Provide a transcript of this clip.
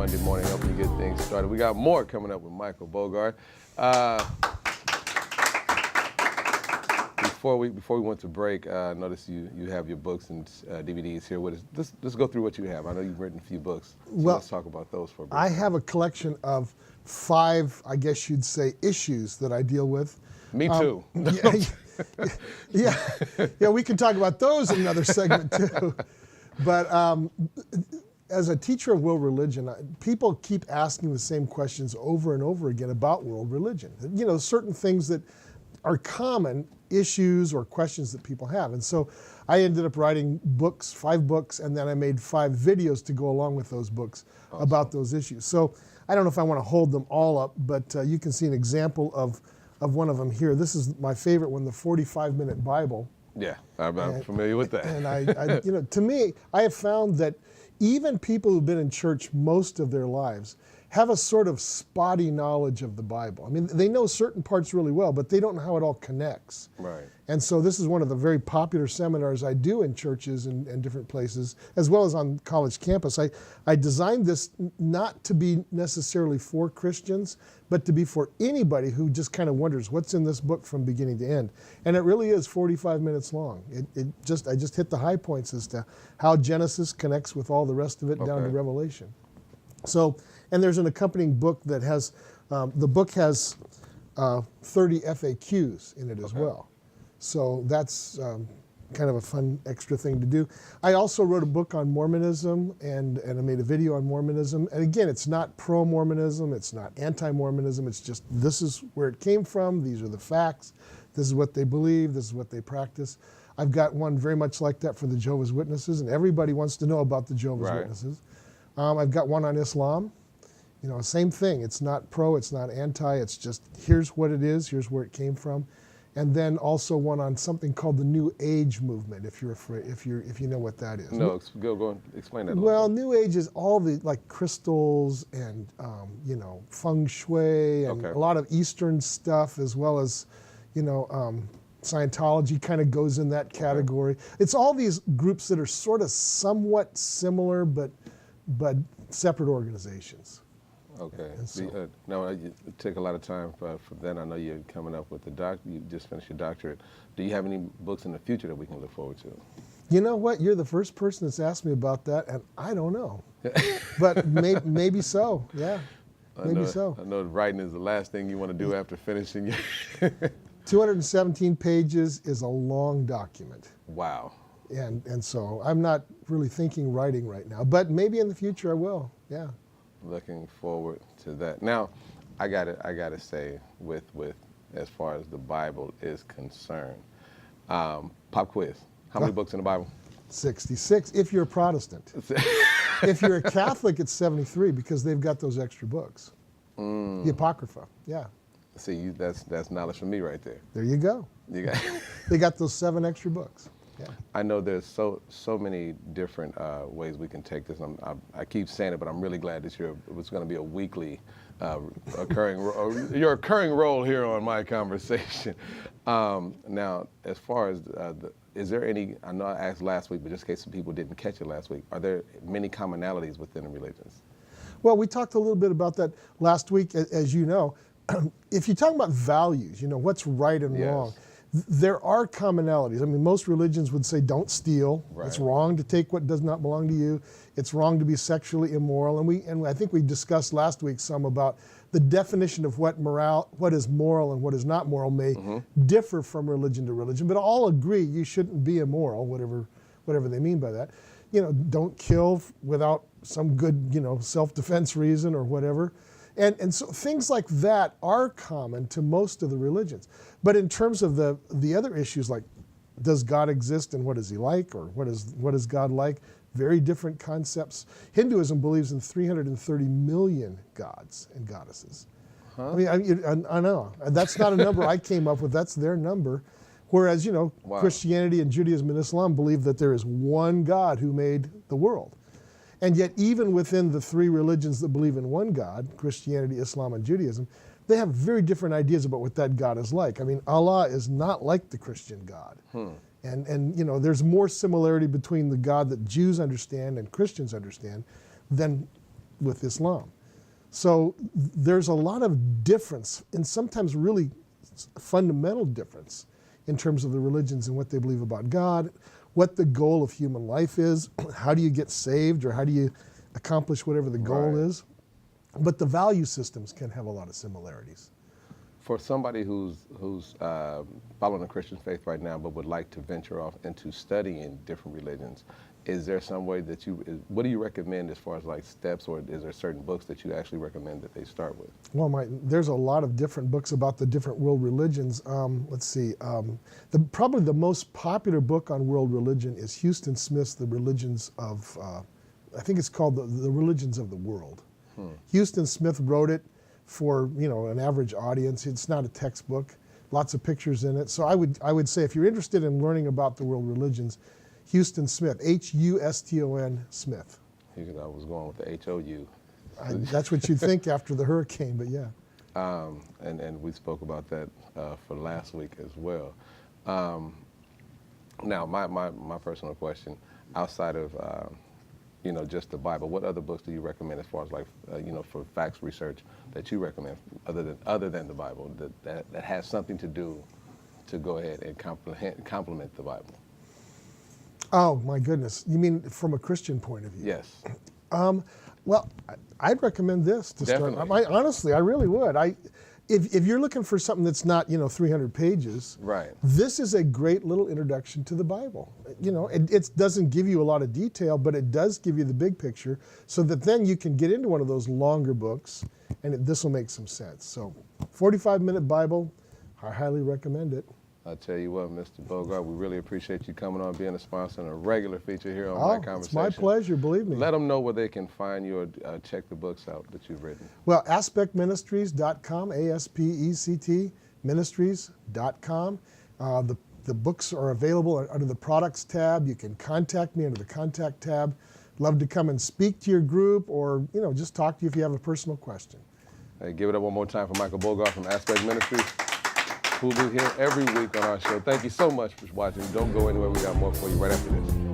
Monday morning, helping you get things started. We got more coming up with Michael Bogart. Before we went to break, I noticed you have your books and DVDs here with us. Let's go through what you have. I know you've written a few books. So well, let's talk about those for a bit. I have a collection of 5, I guess you'd say, issues that I deal with. Me too. Yeah, we can talk about those in another segment too. But as a teacher of world religion, people keep asking the same questions over and over again about world religion. You know, certain things that are common issues or questions that people have. And so I ended up writing books, 5 books, and then I made 5 videos to go along with those books about those issues. So I don't know if I want to hold them all up, but you can see an example of one of them here. This is my favorite one, the 45-minute Bible. Yeah, I'm familiar with that. And I, you know, to me, I have found that even people who've been in church most of their lives have a sort of spotty knowledge of the Bible. I mean, they know certain parts really well, but they don't know how it all connects. Right. And so this is one of the very popular seminars I do in churches and different places, as well as on college campus. I designed this not to be necessarily for Christians, but to be for anybody who just kind of wonders what's in this book from beginning to end. And it really is 45 minutes long. I just hit the high points as to how Genesis connects with all the rest of it down to Revelation. So, and there's an accompanying book that has, the book has 30 FAQs in it as well. So that's kind of a fun extra thing to do. I also wrote a book on Mormonism and I made a video on Mormonism. And again, it's not pro-Mormonism, it's not anti-Mormonism, it's just this is where it came from, these are the facts, this is what they believe, this is what they practice. I've got one very much like that for the Jehovah's Witnesses, and everybody wants to know about the Jehovah's Witnesses. I've got one on Islam. You know, same thing. It's not pro, it's not anti, it's just here's what it is, here's where it came from. And then also one on something called the New Age movement, if you're afraid, if you know what that is. No, go and explain that. Well, New Age is all the like crystals and you know, feng shui and a lot of Eastern stuff, as well as, you know, Scientology kind of goes in that category. It's all these groups that are sort of somewhat similar, but separate organizations. Okay. So, now, it took a lot of time for then. I know you're coming up with you just finished your doctorate. Do you have any books in the future that we can look forward to? You know what? You're the first person that's asked me about that, and I don't know. But maybe so, yeah. Maybe so. I know writing is the last thing you want to do after finishing your 217 pages is a long document. Wow. And so I'm not really thinking writing right now, but maybe in the future I will, yeah. Looking forward to that. Now, I gotta say, with as far as the Bible is concerned, pop quiz. How many books in the Bible? 66, if you're a Protestant. If you're a Catholic, it's 73 because they've got those extra books. The Apocrypha, yeah. See, that's knowledge from me right there. There you go. You got. They got those 7 extra books. Yeah. I know there's so many different ways we can take this. I keep saying it, but I'm really glad this year it was going to be a weekly your occurring role here on My Conversation. Now, as far as is there any? I know I asked last week, but just in case some people didn't catch it last week, are there many commonalities within the religions? Well, we talked a little bit about that last week, as you know. If you talk about values, you know, what's right and wrong. There are commonalities. I mean, most religions would say don't steal. Right. It's wrong to take what does not belong to you. It's wrong to be sexually immoral. And I think we discussed last week some about the definition of what is moral and what is not moral may differ from religion to religion, but all agree you shouldn't be immoral, whatever they mean by that. You know, don't kill without some good, you know, self-defense reason or whatever. And so things like that are common to most of the religions. But in terms of the other issues, like does God exist and what is he like, or what is God like, very different concepts. Hinduism believes in 330 million gods and goddesses. I mean, I know. That's not a number I came up with, that's their number. Whereas, you know, Christianity and Judaism and Islam believe that there is one God who made the world. And yet, even within the 3 religions that believe in one God, Christianity, Islam, and Judaism, they have very different ideas about what that God is like. I mean, Allah is not like the Christian God. And you know, there's more similarity between the God that Jews understand and Christians understand than with Islam. So there's a lot of difference, and sometimes really fundamental difference in terms of the religions and what they believe about God, what the goal of human life is, how do you get saved, or how do you accomplish whatever the goal is. But the value systems can have a lot of similarities. For somebody who's following the Christian faith right now but would like to venture off into studying different religions, is there some way that what do you recommend as far as like steps, or is there certain books that you actually recommend that they start with? Well, there's a lot of different books about the different world religions. Let's see, probably the most popular book on world religion is Houston Smith's The Religions of, I think it's called the Religions of the World. Houston Smith wrote it for an average audience. It's not a textbook, lots of pictures in it. So I would say if you're interested in learning about the world religions, Houston Smith, Huston Smith. I was going with the H-O-U. That's what you'd think after the hurricane, but yeah. And we spoke about that for last week as well. Now, my personal question, outside of just the Bible, what other books do you recommend as far as like for facts research that you recommend other than the Bible that has something to do to go ahead and complement the Bible? Oh my goodness! You mean from a Christian point of view? Yes. Well, I'd recommend this to Definitely. start. Honestly, I really would. If you're looking for something that's not 300 pages, right, this is a great little introduction to the Bible. It doesn't give you a lot of detail, but it does give you the big picture, so that then you can get into one of those longer books, and this will make some sense. So, 45-minute Bible, I highly recommend it. I'll tell you what, Mr. Bogart, we really appreciate you coming on, being a sponsor and a regular feature here on My Conversation. It's my pleasure, believe me. Let them know where they can find you or check the books out that you've written. Well, aspectministries.com, ASPECT, ministries.com. The books are available under the products tab. You can contact me under the contact tab. Love to come and speak to your group, or just talk to you if you have a personal question. Hey, give it up one more time for Michael Bogart from Aspect Ministries, who'll be here every week on our show. Thank you so much for watching. Don't go anywhere. We got more for you right after this.